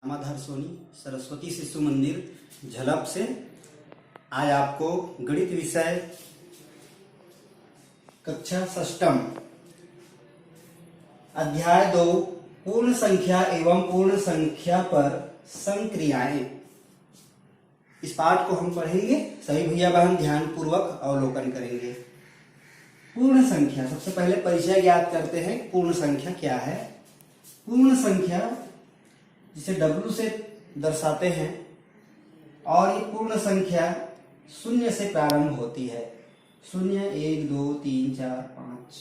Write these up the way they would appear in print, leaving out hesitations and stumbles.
रामाधार सोनी सरस्वती शिशु मंदिर झलप से आज आपको गणित विषय कक्षा षष्ठम अध्याय 2 पूर्ण संख्या एवं पूर्ण संख्या पर संक्रियाएं, इस पाठ को हम पढ़ेंगे। सभी भैया बहन ध्यान पूर्वक अवलोकन करेंगे। पूर्ण संख्या, सबसे पहले परिचय ज्ञात करते हैं। पूर्ण संख्या क्या है? पूर्ण संख्या जिसे W से दर्शाते हैं और ये पूर्ण संख्या शून्य से प्रारंभ होती है। 0 1 2 3 4 5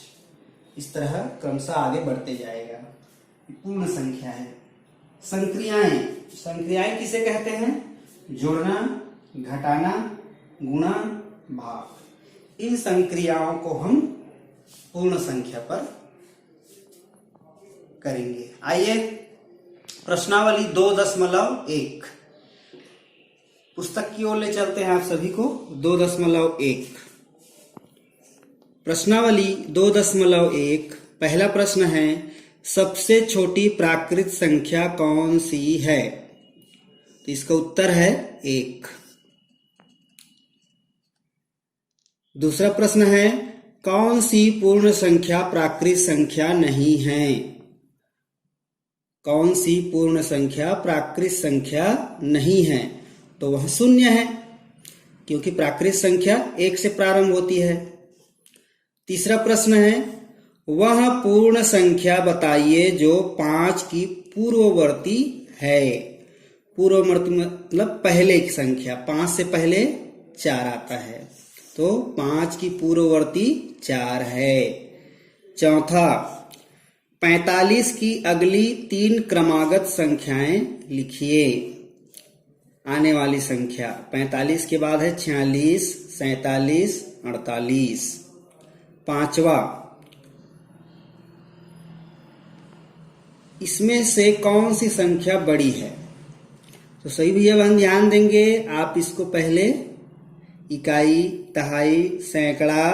इस तरह क्रमशः आगे बढ़ते जाएगा। ये पूर्ण संख्या है। संक्रियाएं, संक्रियाएं किसे कहते हैं? जोड़ना, घटाना, गुणा, भाग। इन संक्रियाओं को हम पूर्ण संख्या पर करेंगे। आइए प्रश्नावली 2.1 पुस्तक की ओर ले चलते हैं आप सभी को। 2.1 प्रश्नावली 2.1 पहला प्रश्न है, सबसे छोटी प्राकृत संख्या कौन सी है? तो इसका उत्तर है 1। दूसरा प्रश्न है, कौन सी पूर्ण संख्या प्राकृत संख्या नहीं है? कौन सी पूर्ण संख्या प्राकृत संख्या नहीं है? तो वह 0 है, क्योंकि प्राकृत संख्या 1 से प्रारंभ होती है। तीसरा प्रश्न है, वह पूर्ण संख्या बताइए जो 5 की पूर्ववर्ती है। पूर्ववर्ती मतलब पहले की संख्या, 5 से पहले 4 आता है, तो 5 की पूर्ववर्ती 4 है। चौथा, 45 की अगली 3 क्रमागत संख्याएं लिखिए। आने वाली संख्या 45 के बाद है 46, 47, 48। पांचवा, इसमें से कौन सी संख्या बड़ी है? तो सही भैया बहन ध्यान देंगे। आप इसको पहले इकाई, दहाई, सैकड़ा,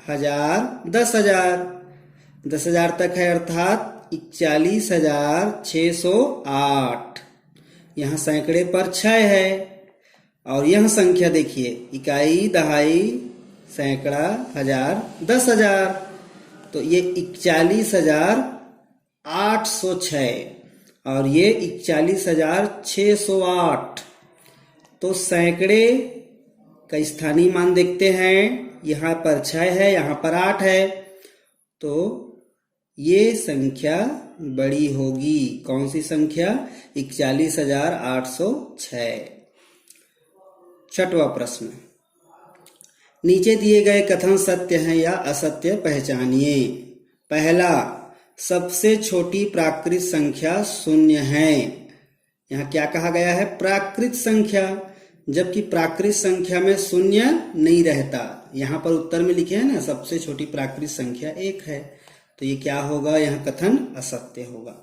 हजार, 10,000 10,000 तक है, अर्थात 41,608। यहाँ सैकड़े पर 6 है और यह संख्या देखिए, इकाई, दहाई, सैकड़ा, हजार, 10,000, तो ये 41,806 और ये 41,608। तो सैकड़े का स्थानीय मान देखते हैं। यहाँ पर 6 है, यहाँ पर 8 है, तो ये संख्या बड़ी होगी। कौन सी संख्या? 41,806। छठवां प्रश्न, नीचे दिए गए कथन सत्य हैं या असत्य पहचानिए। पहला, सबसे छोटी प्राकृत संख्या 0 है। यहाँ क्या कहा गया है? प्राकृत संख्या, जबकि प्राकृत संख्या में 0 नहीं रहता। यहाँ पर उत्तर में लिखे हैं ना, सबसे छोटी प्राकृत संख्या 1 है, तो ये क्या होगा? यहाँ कथन असत्य होगा।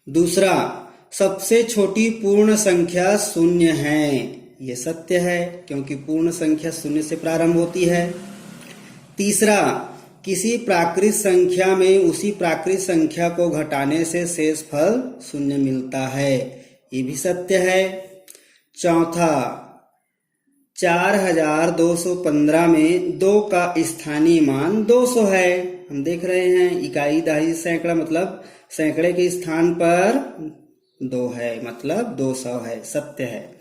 दूसरा, सबसे छोटी पूर्ण संख्या 0 है। ये सत्य है, क्योंकि पूर्ण संख्या 0 से प्रारंभ होती है। तीसरा, किसी प्राकृत संख्या में उसी प्राकृत संख्या को घटाने से शेष फल 0 मिलता है। ये भी सत्य है। चौथा, 4215 में 2 का स्थानीय मान 200 है। हम देख रहे हैं, इकाई, दहाई, सैकड़ा, मतलब सैकड़े के स्थान पर 2 है, मतलब 200 है, सत्य है।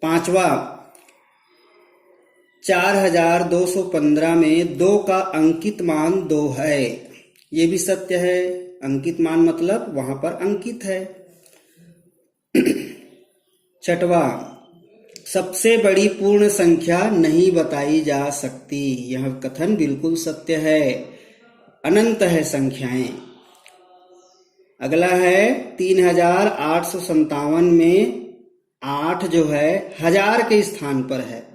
पांचवा, 4215 में 2 का अंकित मान 2 है। ये भी सत्य है। अंकित मान मतलब वहां पर अंकित है। छठवा, सबसे बड़ी पूर्ण संख्या नहीं बताई जा सकती। यह कथन बिल्कुल सत्य है। अनंत है संख्याएं। अगला है 3857 में 8 जो है 1000 के स्थान पर है।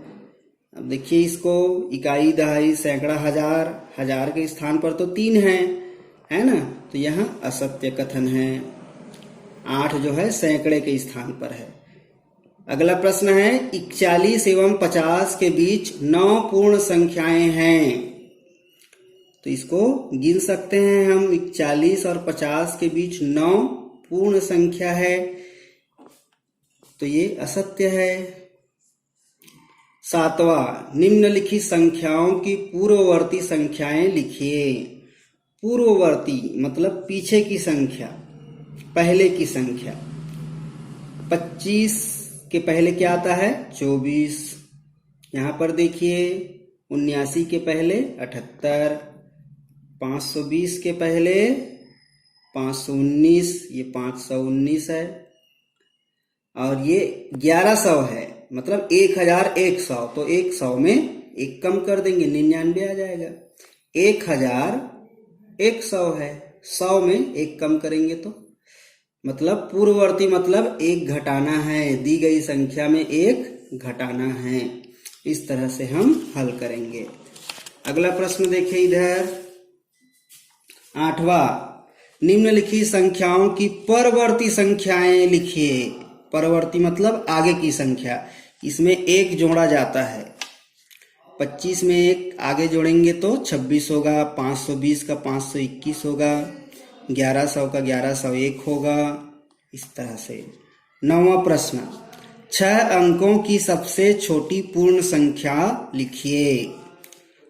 अब देखिए इसको, इकाई, दहाई, सैकड़ा, हजार, 1000 के स्थान पर तो 3 है ना, तो यहाँ असत्य कथन है। 8 जो है सैकड़े के स्थान पर है। अगला प्रश्न है, 41 एवं 50 के बीच 9 पूर्ण संख्याएं हैं। तो इसको गिन सकते हैं हम। 41 और 50 के बीच 9 पूर्ण संख्या है। तो ये असत्य है। 7वां, निम्नलिखित संख्याओं की पूर्ववर्ती संख्याएं लिखिए। पूर्ववर्ती मतलब पीछे की संख्या, पहले की संख्या। 25 के पहले क्या आता है? 24। यहां पर देखिए 79 के पहले 78, 520 के पहले 519, ये 519 है, और ये 1100 है, मतलब 1100। तो 100 में एक कम कर देंगे, 99 आ जाएगा। 1100 है, 100 में एक कम करेंगे तो मतलब पूर्ववर्ती मतलब एक घटाना है, दी गई संख्या में एक घटाना है। इस तरह से हम हल करेंगे। अगला प्रश्न देखिए इधर, 8वां, निम्नलिखित संख्याओं की परवर्ती संख्याएं लिखिए। परवर्ती मतलब आगे की संख्या, इसमें एक जोड़ा जाता है। 25 में एक आगे जोड़ेंगे तो 26 होगा, 520 का 521 होगा, 1100 का 1101 होगा, इस तरह से। 9वां प्रश्न, 6 अंकों की सबसे छोटी पूर्ण संख्या लिखिए।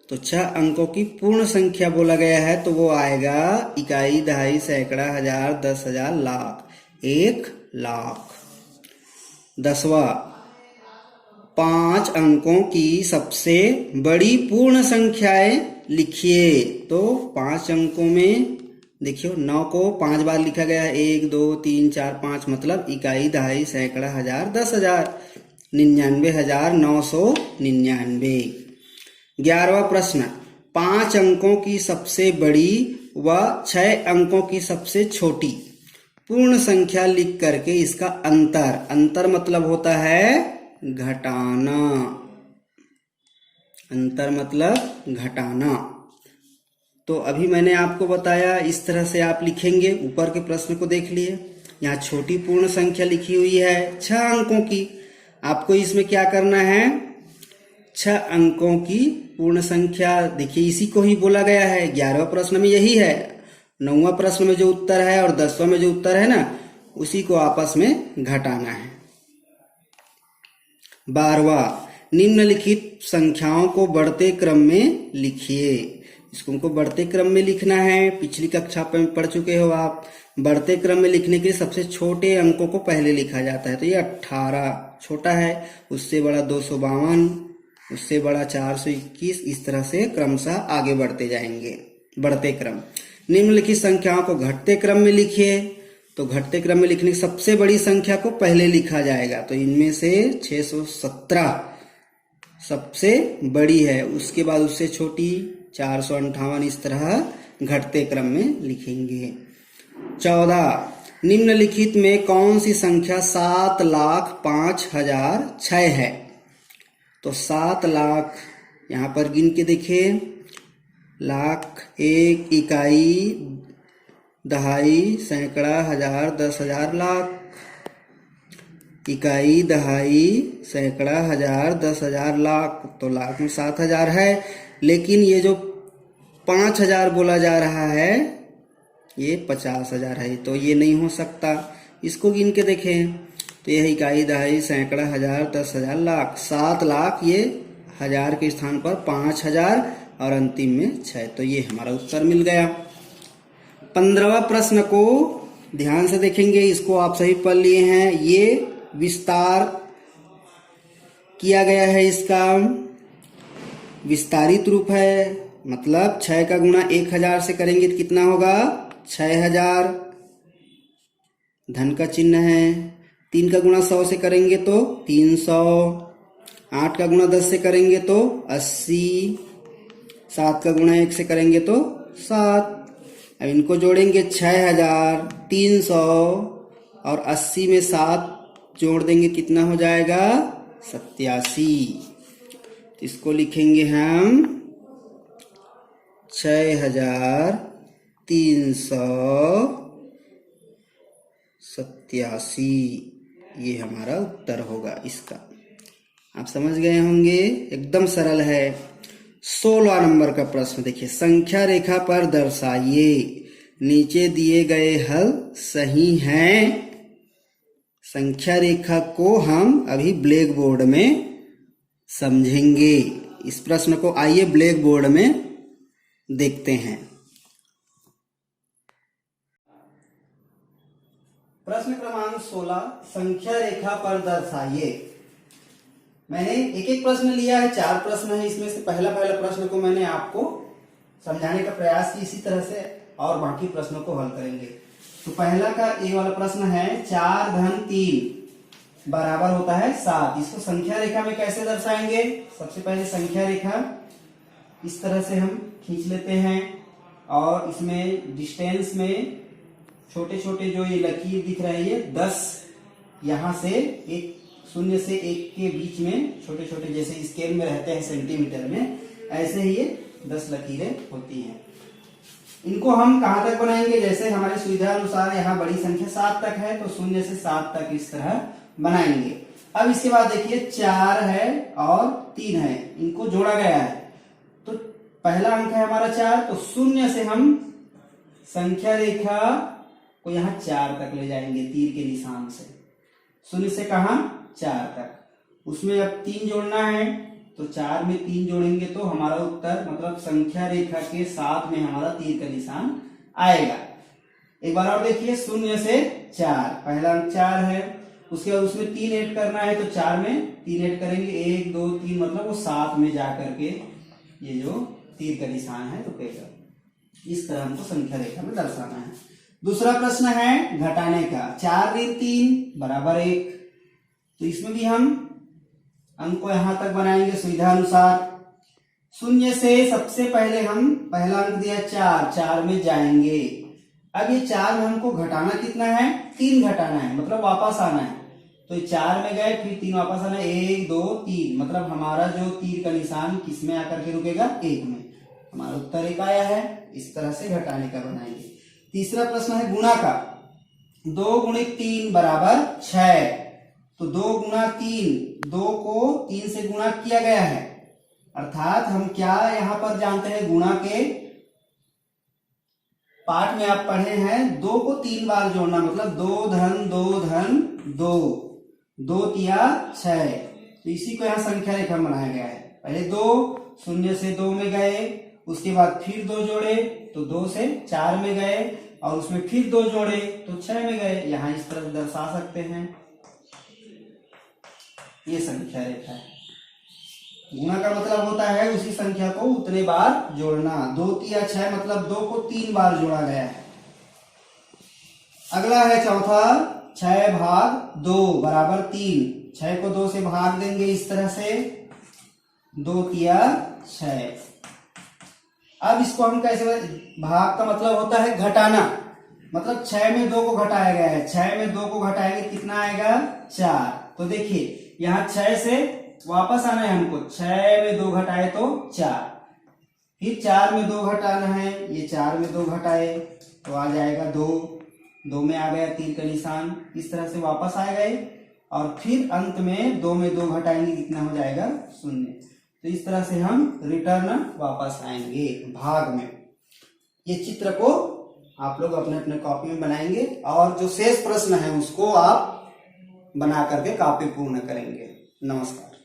तो 6 अंकों की पूर्ण संख्या बोला गया है तो वो आएगा इकाई, दहाई, सैकड़ा, हजार, 10,000, लाख। 1 लाख। 10वां, 5 अंकों की सबसे बड़ी पूर्ण संख्याएं लिखिए। तो 5 अंकों में देखियो 9 को 5 बार लिखा गया है, 1 2 3 4 5, मतलब इकाई, दहाई, सैकड़ा, हजार, 10,000, 99,999। 11वां प्रश्न, 5 अंकों की सबसे बड़ी व 6 अंकों की सबसे छोटी पूर्ण संख्या लिख करके इसका अंतर मतलब होता है घटाना। अंतर मतलब घटाना। तो अभी मैंने आपको बताया इस तरह से आप लिखेंगे। ऊपर के प्रश्न को देख लिए, यहाँ छोटी पूर्ण संख्या लिखी हुई है 6 अंकों की। आपको इसमें क्या करना है? 6 अंकों की पूर्ण संख्या, देखिए इसी को ही बोला गया है। 11वें प्रश्न में यही है, 9वां प्रश्न में जो उत्तर है और 10वां में जो उत्तर है ना, उसी को आपस में घटाना है। 12वां, निम्नलिखित संख्याओं को बढ़ते क्रम में लिखिए। इसको हमको बढ़ते क्रम में लिखना है। पिछली कक्षा में पढ़ चुके हो आप। बढ़ते क्रम में लिखने के लिए सबसे छोटे अंकों को पहले लिखा जाता है। तो ये 18 छोटा है, उससे बड़ा 252, उससे बड़ा 421, इस तरह से क्रमशः आगे बढ़ते जाएंगे। बढ़ते क्रम। निम्नलिखित संख्याओं को घटते क्रम में लिखिए। तो घटते क्रम में लिखने की सबसे बड़ी संख्या को पहले लिखा जाएगा। तो इनमें से 617 सबसे बड़ी है, उसके बाद उससे छोटी 458, इस तरह घटते क्रम में लिखेंगे। 14, निम्नलिखित में कौन सी संख्या 7,05,006 है? तो 7 लाख यहाँ पर गिन के देखिए, लाख, 1 इकाई, दहाई, सैकड़ा, हजार, 10,000, लाख। इकाई, दहाई, सैकड़ा, हजार, 10,000, लाख। तो लाख में 7,000 है, लेकिन ये जो 5,000 बोला जा रहा है ये 50,000 है, तो ये नहीं हो सकता। इसको गिन के देखें तो यह इकाई, दहाई, सैकड़ा, हजार, 10,000, लाख। 7 लाख, ये हजार के स्थान पर 5,000 और अंतिम में 6, तो ये हमारा उत्तर मिल गया। 15वां प्रश्न को ध्यान से देखेंगे, इसको आप सही पढ़ लिए हैं। ये विस्तार किया गया है, इसका विस्तारित रूप है। मतलब 6 का गुणा 1000 से करेंगे तो कितना होगा? 6000, धन का चिन्ह है। 3 का गुणा 100 से करेंगे तो 300, 8 का गुणा 10 से करेंगे तो 80, 7 का गुणा 1 से करेंगे तो 7। अब इनको जोड़ेंगे 6000, 300 और 80 में 7 जोड़ देंगे, कितना हो जाएगा? 87। इसको लिखेंगे हम 6387, ये हमारा उत्तर होगा इसका। आप समझ गए होंगे, एकदम सरल है। 16 नंबर का प्रश्न देखिए, संख्या रेखा पर दर्शाइए नीचे दिए गए हल सही हैं। संख्या रेखा को हम अभी ब्लैक बोर्ड में समझेंगे। इस प्रश्न को आइए ब्लैक बोर्ड में देखते हैं। प्रश्न क्रमांक 16, संख्या रेखा पर दर्शाइए। मैंने एक एक प्रश्न लिया है, 4 प्रश्न है इसमें से। पहला प्रश्न को मैंने आपको समझाने का प्रयास की इसी तरह से, और बाकी प्रश्नों को हल करेंगे। तो पहला का ये वाला प्रश्न है, 4 धन 3 बराबर होता है 7। इसको संख्या रेखा में कैसे दर्शाएंगे? सबसे पहले संख्या रेखा इस तरह से हम खींच लेते हैं, और इसमें डिस्टेंस में छोटे छोटे जो ये लकीर दिख रहे हैं, ये 10 यहां से 1 0 से 1 के बीच में छोटे छोटे, जैसे स्केल में रहते हैं सेंटीमीटर में, ऐसे ही ये 10 लकीरें होती हैं। इनको हम कहां तक बनाएंगे? जैसे हमारी सुविधा अनुसार यहाँ बड़ी संख्या 7 तक है, तो 0 से 7 तक इस तरह बनाएंगे। अब इसके बाद देखिए 4 है और 3 है, इनको जोड़ा गया है, तो पहला अंक है हमारा 4, तो 0 से हम संख्या रेखा को यहाँ 4 तक ले जाएंगे तीर के निशान से। 0 से कहा 4 तक। उसमें अब 3 जोड़ना है, तो 4 में 3 जोड़ेंगे तो हमारा उत्तर, मतलब संख्या रेखा के साथ में हमारा तीर का निशान आएगा। एक बार और देखिए, 0 से 4, पहला अंक 4 है, उसके बाद उसमें 3 ऐड करना है, तो 4 में 3 ऐड करेंगे, 1 2 3, मतलब वो 7 में जाकर के ये जो तीर का निशान है रुकेगा। इस तरह हमको संख्या रेखा में दर्शाना है। दूसरा प्रश्न है घटाने का, 4 ऋण 3 बराबर 1। तो इसमें भी हम अंक को यहां तक बनाएंगे सुविधा अनुसार। 0 से सबसे पहले हम पहला अंक दिया 4, 4 में जाएंगे। अब ये 4 में हमको घटाना कितना है? 3 घटाना है, मतलब वापस आना है। तो 4 में गए, फिर 3 वापस आना है, 1 2 3, मतलब हमारा जो तीर का निशान किस में आकर के रुकेगा? 1 में। हमारा उत्तर 1 आया है। इस तरह से घटाने का बनाएंगे। तीसरा प्रश्न है गुणा का, 2 गुणित 3 बराबर 6। तो 2 गुणा 3, 2 को 3 से गुणा किया गया है, अर्थात हम क्या यहां पर जानते हैं? गुणा के पाठ में आप पढ़े हैं 2 को 3 बार जोड़ना, मतलब 2 धन 2 धन 2, 2 तिया 6। तो इसी को यहाँ संख्या रेखा बनाया गया है। पहले 2, 0 से 2 में गए, उसके बाद फिर 2 जोड़े, तो 2 से 4 में गए, और उसमें फिर 2 जोड़े तो 6 में गए। यहाँ इस तरह दर्शा सकते हैं, ये संख्या रेखा है। गुणा का मतलब होता है उसी संख्या को उतने बार जोड़ना। 2 तिया 6, मतलब 2 को 3 बार जोड़ा गया है। अगला है चौथा, 6 भाग 2 बराबर 3। 6 को 2 से भाग देंगे इस तरह से, 2 तिया 6। अब इसको हम कैसे, भाग का मतलब होता है घटाना, मतलब 6 में 2 को घटाया गया है। 6 में 2 को घटाएंगे कितना आएगा? 4। तो देखिए यहाँ 6 से वापस आना है हमको, 6 में 2 घटाए तो 4, फिर 4 में 2 घटाना है, ये 4 में 2 घटाए तो आ जाएगा 2, 2 में आ गया तीर का निशान। इस तरह से वापस आ गए, और फिर अंत में 2 में 2 घटाएंगे, कितना हो जाएगा? 0। तो इस तरह से हम रिटर्न वापस आएंगे भाग में। ये चित्र को आप लोग अपने अपने कॉपी में बनाएंगे, और जो शेष प्रश्न है उसको आप बना करके कॉपी पूर्ण करेंगे। नमस्कार।